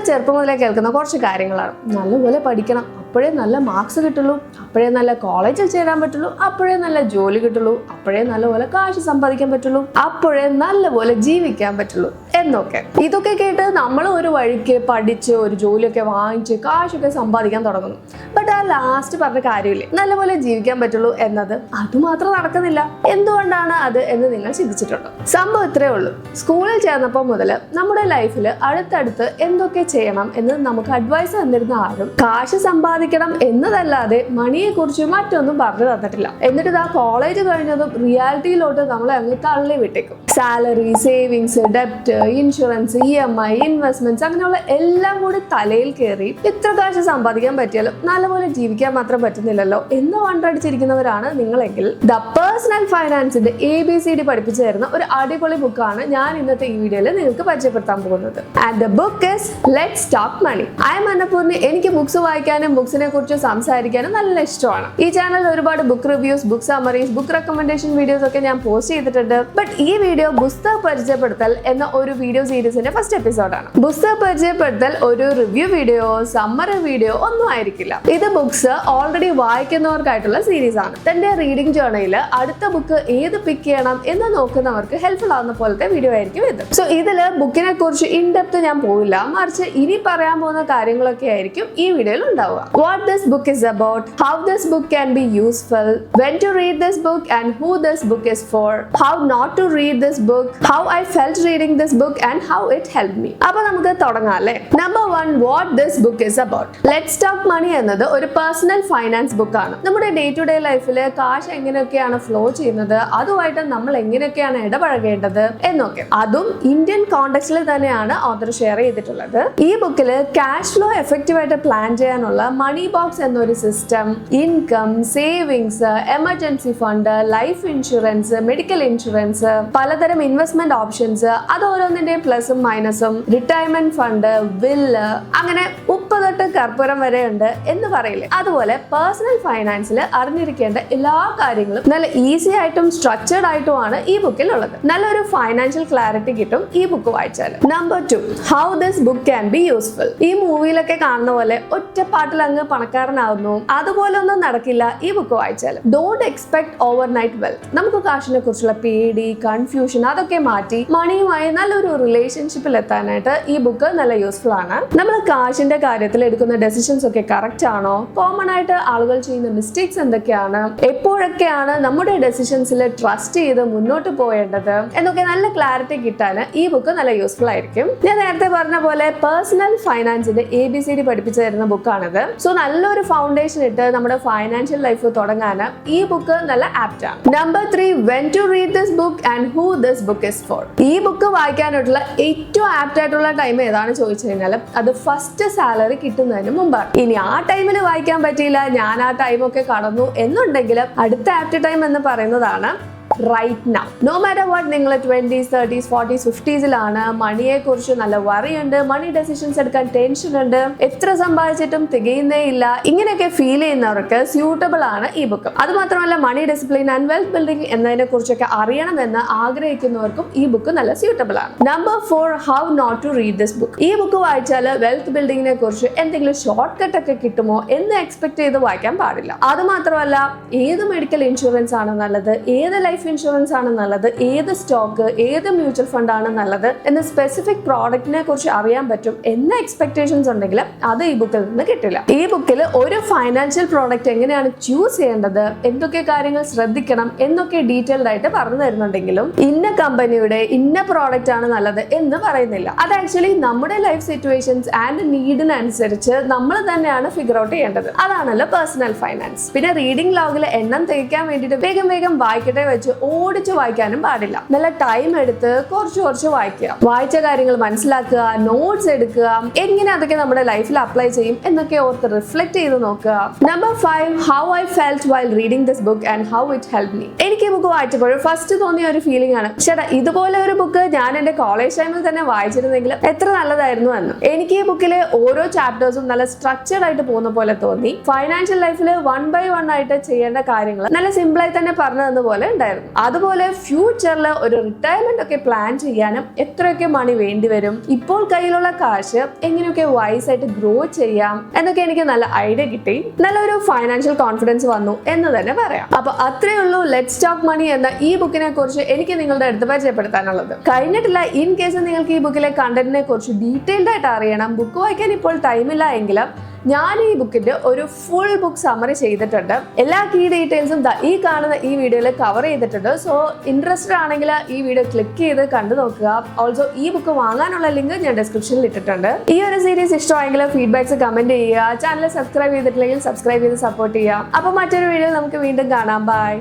ചെറുപ്പം മുതലേ കേൾക്കുന്ന കുറച്ച് കാര്യങ്ങളാണ്. നല്ലപോലെ പഠിക്കണം, അപ്പോഴേ നല്ല മാർക്സ് കിട്ടുള്ളൂ, അപ്പോഴേ നല്ല കോളേജിൽ ചേരാൻ പറ്റുള്ളൂ, അപ്പോഴേ നല്ല ജോലി കിട്ടുള്ളൂ, അപ്പോഴേ നല്ലപോലെ കാശ് സമ്പാദിക്കാൻ പറ്റുള്ളൂ, അപ്പോഴേ നല്ലപോലെ ജീവിക്കാൻ പറ്റുള്ളൂ എന്നൊക്കെ. ഇതൊക്കെ കേട്ട് നമ്മൾ ഒരു വഴിക്ക് പഠിച്ച് ഒരു ജോലിയൊക്കെ വാങ്ങിച്ച് കാശൊക്കെ സമ്പാദിക്കാൻ തുടങ്ങുന്നു. ബട്ട് ആ ലാസ്റ്റ് പറഞ്ഞ കാര്യമില്ലേ, നല്ലപോലെ ജീവിക്കാൻ പറ്റുള്ളൂ എന്നത്, അതുമാത്രം നടക്കുന്നില്ല. എന്തുകൊണ്ടാണ് അത് എന്ന് നിങ്ങൾ ചിന്തിച്ചിട്ടുണ്ടോ? സംഭവം ഇത്രയേ ഉള്ളൂ. സ്കൂളിൽ ചേർന്നപ്പോൾ മുതൽ നമ്മുടെ ലൈഫിൽ അടുത്തടുത്ത് എന്തൊക്കെ ചെയ്യണം എന്ന് നമുക്ക് അഡ്വൈസ് തന്നിരുന്ന ആരും കാശ് സമ്പാദിക്കണം എന്നതല്ലാതെ മണിയെ കുറിച്ച് മറ്റൊന്നും പറഞ്ഞു തന്നിട്ടില്ല. എന്നിട്ട് ഇതാ കോളേജ് കഴിഞ്ഞതും റിയാലിറ്റിയിലോട്ട് നമ്മളെ അങ്ങ് തള്ളി വിട്ടേക്കും. സാലറി, സേവിങ്സ്, ഡെപ്റ്റ്, ഇൻഷുറൻസ്, EMI, ഇൻവെസ്റ്റ്മെന്റ്സ്, അങ്ങനെയുള്ള എല്ലാം കൂടി തലയിൽ കയറി ഇത്ര കാശ് സമ്പാദിക്കാൻ പറ്റിയാലും നല്ലപോലെ ജീവിക്കാൻ മാത്രം പറ്റുന്നില്ലല്ലോ എന്ന് വണ്ടടിച്ചിരിക്കുന്നവരാണ് നിങ്ങളെങ്കിൽ ദ പേഴ്സണൽ ഫൈനാൻസിന്റെ ABCD പഠിപ്പിച്ചു തരുന്ന ഒരു അടിപൊളി ബുക്കാണ് ഞാൻ ഇന്നത്തെ ഈ വീഡിയോയിൽ നിങ്ങൾക്ക് പരിചയപ്പെടുത്താൻ പോകുന്നത്. And the book is let's talk money. I am Annapoorni. എനിക്ക് ബുക്സ് വായിക്കാനും ബുക്സിനെ കുറിച്ച് സംസാരിക്കാനും നല്ല ഇഷ്ടമാണ്. ഈ ചാനലിൽ ഒരുപാട് book reviews, book summaries, book recommendation videos ഒക്കെ ഞാൻ പോസ്റ്റ് ചെയ്തിട്ടുണ്ട്. ബട്ട് ഈ വീഡിയോ പുസ്തക പരിചയപ്പെടുത്തൽ എന്ന ഒരു വീഡിയോ സീരീസിന്റെ ഫസ്റ്റ് എപ്പിസോഡാണ്. പുസ്തക പരിചയപ്പെടുത്തൽ ഒരു റിവ്യൂ വീഡിയോ, സമ്മറി വീഡിയോ ഒന്നും ആയിരിക്കില്ല. ഇത് ബുക്സ് ഓൾറെഡി വായിക്കുന്നവർക്കായിട്ടുള്ള സീരീസ് ആണ്. തന്റെ റീഡിംഗ് ജേർണിയിൽ അടുത്ത ബുക്ക് ഏത് പിക്ക് ചെയ്യണം എന്ന് നോക്കുന്നവർക്ക് ഹെൽപ്ഫുൾ ആവുന്ന പോലത്തെ വീഡിയോ ആയിരിക്കും ഇത്. സോ ഇതില് ബുക്കിനെ കുറിച്ച് ഇൻഡെപ്ത് ഞാൻ പോവില്ല, മറിച്ച് ഇനി പറയാൻ പോകുന്ന കാര്യങ്ങളൊക്കെ ആയിരിക്കും ഈ വീഡിയോയിൽ ഉണ്ടാവുക. What this book is about, how this book can be useful, when to read this book and who this book is for, how not to read this book, how I felt reading this book and how it help me. അപ്പൊ നമുക്ക് തുടങ്ങാം അല്ലേ. Number 1, what this book is about. Let's talk money എന്നത് ഒരു personal finance ബുക്കാണ്. നമ്മുടെ day to day ലൈഫിൽ കാശ് എങ്ങനെയൊക്കെയാണ് ഫ്ലോ ചെയ്യുന്നത്, അതുമായിട്ട് നമ്മൾ എങ്ങനെയൊക്കെയാണ് ഇടപഴകേണ്ടത് എന്നൊക്കെ, അതും ഇന്ത്യൻ കോണ്ടെക്സ്റ്റിൽ തന്നെയാണ് ഓഥർ ഷെയർ ചെയ്തിട്ടുള്ളത്. ഈ ബുക്കിൽ ക്യാഷ് ഫ്ലോ എഫക്റ്റീവ് ആയിട്ട് പ്ലാൻ ചെയ്യാനുള്ള മണി ബോക്സ് എന്നൊരു system, income, savings, emergency fund, life insurance, medical insurance, പലതരം ഇൻവെസ്റ്റ്മെന്റ് ഓപ്ഷൻസ്, അത് ഓരോന്നിന്റെയും പ്ലസും മൈനസും, റിട്ടയർമെന്റ് ഫണ്ട്, വില്ല്, അങ്ങനെ ഉപ്പ് തൊട്ട് കർപ്പൂരം വരെ ഉണ്ട് എന്ന് പറയില്ലേ, അതുപോലെ പേഴ്സണൽ ഫൈനാൻസിൽ അറിഞ്ഞിരിക്കേണ്ട എല്ലാ കാര്യങ്ങളും നല്ല ഈസി ആയിട്ടും സ്ട്രക്ചർഡ് ആയിട്ടുമാണ് ഈ ബുക്കിൽ ഉള്ളത്. നല്ലൊരു ഫൈനാൻഷ്യൽ ക്ലാരിറ്റി കിട്ടും ഈ ബുക്ക് വായിച്ചാൽ. Number 2, how this book can be useful. ഈ മൂവിയിലൊക്കെ കാണുന്ന പോലെ ഒറ്റപ്പാട്ടിൽ അങ്ങ് പണക്കാരനാവുന്നു, അതുപോലെ ഒന്നും നടക്കില്ല ഈ ബുക്ക് വായിച്ചാൽ. Don't expect overnight wealth. നമുക്ക് കാശിനെ കുറിച്ചുള്ള പേടി, കൺഫ്യൂഷൻ അതൊക്കെ മാറ്റി മണിയുമായി നല്ലൊരു റിലേഷൻഷിപ്പിൽ എത്താനായിട്ട് ഈ ബുക്ക് നല്ല യൂസ്ഫുൾ ആണ്. നമ്മൾ കാശിന്റെ കാര്യത്തിൽ എടുക്കുന്ന ഡെസിഷൻസ് ഒക്കെ കറക്റ്റ് ആണോ, കോമൺ ആയിട്ട് ആളുകൾ ചെയ്യുന്ന മിസ്റ്റേക്സ് എന്തൊക്കെയാണ്, എപ്പോഴൊക്കെയാണ് നമ്മുടെ ഡെസിഷൻസിൽ ട്രസ്റ്റ് ചെയ്ത് മുന്നോട്ട് പോയേണ്ടത് എന്നൊക്കെ നല്ല ക്ലാരിറ്റി കിട്ടാൻ ഈ ബുക്ക് നല്ല യൂസ്ഫുൾ ആയിരിക്കും. ഞാൻ നേരത്തെ പറഞ്ഞ പോലെ പേഴ്സണൽ ഫൈനാൻസിന്റെ ABCD പഠിപ്പിച്ചു തരുന്ന ബുക്കാണിത്. സോ നല്ലൊരു ഫൗണ്ടേഷൻ ഇട്ട് നമ്മുടെ ഫൈനാൻഷ്യൽ ലൈഫ് തുടങ്ങാൻ ഈ ബുക്ക് നല്ല ആപ്റ്റ് ആണ്. Number 3, when to read this book and who this book is for. ഈ ബുക്ക് വായിക്കാനായിട്ടുള്ള ഏറ്റവും ആപ്റ്റ് ആയിട്ടുള്ള ടൈം ഏതാണ് ചോദിച്ചു കഴിഞ്ഞാൽ അത് ഫസ്റ്റ് സാലറി കിട്ടുന്നതിന് മുമ്പാണ്. ഇനി ആ ടൈമിൽ വായിക്കാൻ പറ്റിയില്ല, ഞാൻ ആ ടൈമൊക്കെ കടന്നു എന്നുണ്ടെങ്കിൽ അടുത്ത ആപ്റ്റ് ടൈം എന്ന് പറയുന്നതാണ് right now. No matter what, നിങ്ങൾ 20s, 30s, 40s, 50s മണിയെ കുറിച്ച് നല്ല വറിയുണ്ട്, മണി ഡെസിഷൻസ് എടുക്കാൻ ടെൻഷൻ ഉണ്ട്, എത്ര സമ്പാദിച്ചിട്ടും തികയുന്നേ ഇല്ല, ഇങ്ങനെയൊക്കെ ഫീൽ ചെയ്യുന്നവർക്ക് സ്യൂട്ടബിൾ ആണ് ഈ ബുക്ക്. അത് മാത്രമല്ല money discipline and wealth building എന്നതിനെ കുറിച്ചൊക്കെ അറിയണമെന്ന് ആഗ്രഹിക്കുന്നവർക്കും ഈ ബുക്ക് നല്ല സ്യൂട്ടബിൾ ആണ്. Number 4, how not to read this book. ഈ ബുക്ക് വായിച്ചാൽ വെൽത്ത് ബിൽഡിങ്ങിനെ കുറിച്ച് എന്തെങ്കിലും ഷോർട്ട് കട്ട് ഒക്കെ കിട്ടുമോ എന്ന് എക്സ്പെക്ട് ചെയ്ത് വായിക്കാൻ പാടില്ല. അത് മാത്രമല്ല ഏത് മെഡിക്കൽ ഇൻഷുറൻസ് ആണ് നല്ലത്, ഏത് ലൈഫ് ഇൻഷുറൻസ് ആണ് നല്ലത്, ഏത് സ്റ്റോക്ക്, ഏത് മ്യൂച്വൽ ഫണ്ട് ആണ് നല്ലത് എന്ന സ്പെസിഫിക് പ്രോഡക്റ്റിനെ കുറിച്ച് അറിയാൻ പറ്റും എന്ന എക്സ്പെക്ടേഷൻസ് ഉണ്ടെങ്കിൽ അത് ഈ ബുക്കിൽ നിന്ന് കിട്ടില്ല. ഈ ബുക്കിൽ ഒരു ഫൈനാൻഷ്യൽ പ്രോഡക്റ്റ് എങ്ങനെയാണ് ചൂസ് ചെയ്യേണ്ടത്, എന്തൊക്കെ കാര്യങ്ങൾ ശ്രദ്ധിക്കണം എന്നൊക്കെ ഡീറ്റെയിൽഡ് ആയിട്ട് പറഞ്ഞു തരുന്നുണ്ടെങ്കിലും ഇന്ന കമ്പനിയുടെ ഇന്ന പ്രോഡക്റ്റ് ആണ് നല്ലത് എന്ന് പറയുന്നില്ല. അത് ആക്ച്വലി നമ്മുടെ ലൈഫ് സിറ്റുവേഷൻസ് ആൻഡ് നീഡിനനുസരിച്ച് നമ്മൾ തന്നെയാണ് ഫിഗർ ഔട്ട് ചെയ്യേണ്ടത്. അതാണല്ലോ പേഴ്സണൽ ഫൈനാൻസ്. പിന്നെ റീഡിംഗ് ലോഗിൽ എണ്ണം തികയ്ക്കാൻ വേണ്ടിയിട്ട് വേഗം വേഗം വായിക്കട്ടെ വെച്ച് ഓടിച്ചു വായിക്കാനും പാടില്ല. നല്ല ടൈം എടുത്ത് കുറച്ച് വായിക്കുക, വായിച്ച കാര്യങ്ങൾ മനസ്സിലാക്കുക, നോട്ട്സ് എടുക്കുക, എങ്ങനെ അതൊക്കെ നമ്മുടെ ലൈഫിൽ അപ്ലൈ ചെയ്യും എന്നൊക്കെ ഓർത്ത് റിഫ്ലക്ട് ചെയ്ത് നോക്കുക. Number 5, how I felt while reading this book and how it help me. എനിക്ക് ഈ ബുക്ക് വായിച്ചപ്പോൾ ഫസ്റ്റ് തോന്നിയ ഒരു ഫീലിംഗ് ആണ്, ചേട്ടാ ഇതുപോലെ ഒരു ബുക്ക് ഞാൻ എന്റെ കോളേജ് ടൈമിൽ തന്നെ വായിച്ചിരുന്നെങ്കിൽ എത്ര നല്ലതായിരുന്നു എന്ന്. എനിക്ക് ഈ ബുക്കിലെ ഓരോ ചാപ്റ്റേഴ്സും നല്ല സ്ട്രക്ചർഡ് ആയിട്ട് പോകുന്ന പോലെ തോന്നി. ഫൈനാൻഷ്യൽ ലൈഫിൽ 1 by 1 ആയിട്ട് ചെയ്യേണ്ട കാര്യങ്ങൾ നല്ല സിമ്പിൾ ആയി തന്നെ പറഞ്ഞു തന്ന പോലെ ഉണ്ടായിരുന്നു. ഉണ്ടായിരുന്നു. അതുപോലെ ഫ്യൂച്ചറിൽ ഒരു റിട്ടയർമെന്റ് ഒക്കെ പ്ലാൻ ചെയ്യാനും എത്രയൊക്കെ മണി വേണ്ടി വരും, ഇപ്പോൾ കയ്യിലുള്ള കാശ് എങ്ങനെയൊക്കെ വൈസ് ആയിട്ട് ഗ്രോ ചെയ്യാം എന്നൊക്കെ എനിക്ക് നല്ല ഐഡിയ കിട്ടി. നല്ലൊരു ഫൈനാൻഷ്യൽ കോൺഫിഡൻസ് വന്നു എന്ന് തന്നെ പറയാം. അപ്പൊ അത്രേ ഉള്ളൂ ലെറ്റ്സ് ടോക്ക് മണി എന്ന ഈ ബുക്കിനെ കുറിച്ച് എനിക്ക് നിങ്ങളുടെ അടുത്ത് പരിചയപ്പെടുത്താനുള്ളത്. കഴിഞ്ഞിട്ടില്ല, ഇൻ കേസ് നിങ്ങൾക്ക് ഈ ബുക്കിലെ കണ്ടന്റിനെ കുറിച്ച് ഡീറ്റെയിൽഡ് ആയിട്ട് അറിയണം, ബുക്ക് വായിക്കാൻ ഇപ്പോൾ ടൈമില്ല എങ്കിലും ഞാൻ ഈ ബുക്കിന്റെ ഒരു ഫുൾ ബുക്ക് സമ്മറി ചെയ്തിട്ടുണ്ട്. എല്ലാ കീ ഡീറ്റെയിൽസും ഈ കാണുന്ന ഈ വീഡിയോയിൽ കവർ ചെയ്തിട്ടുണ്ട്. സോ ഇൻട്രസ്റ്റഡ് ആണെങ്കിൽ ഈ വീഡിയോ ക്ലിക്ക് ചെയ്ത് കണ്ടു നോക്കുക. ഓൾസോ ഈ ബുക്ക് വാങ്ങാനുള്ള ലിങ്ക് ഞാൻ ഡിസ്ക്രിപ്ഷനിൽ ഇട്ടിട്ടുണ്ട്. ഈ ഒരു സീരീസ് ഇഷ്ടമായെങ്കിൽ ഫീഡ്ബാക്സ് കമന്റ് ചെയ്യുക. ചാനൽ സബ്സ്ക്രൈബ് ചെയ്തിട്ടില്ലെങ്കിൽ സബ്സ്ക്രൈബ് ചെയ്ത് സപ്പോർട്ട് ചെയ്യുക. അപ്പോൾ മറ്റൊരു വീഡിയോയിൽ നമുക്ക് വീണ്ടും കാണാം. ബൈ.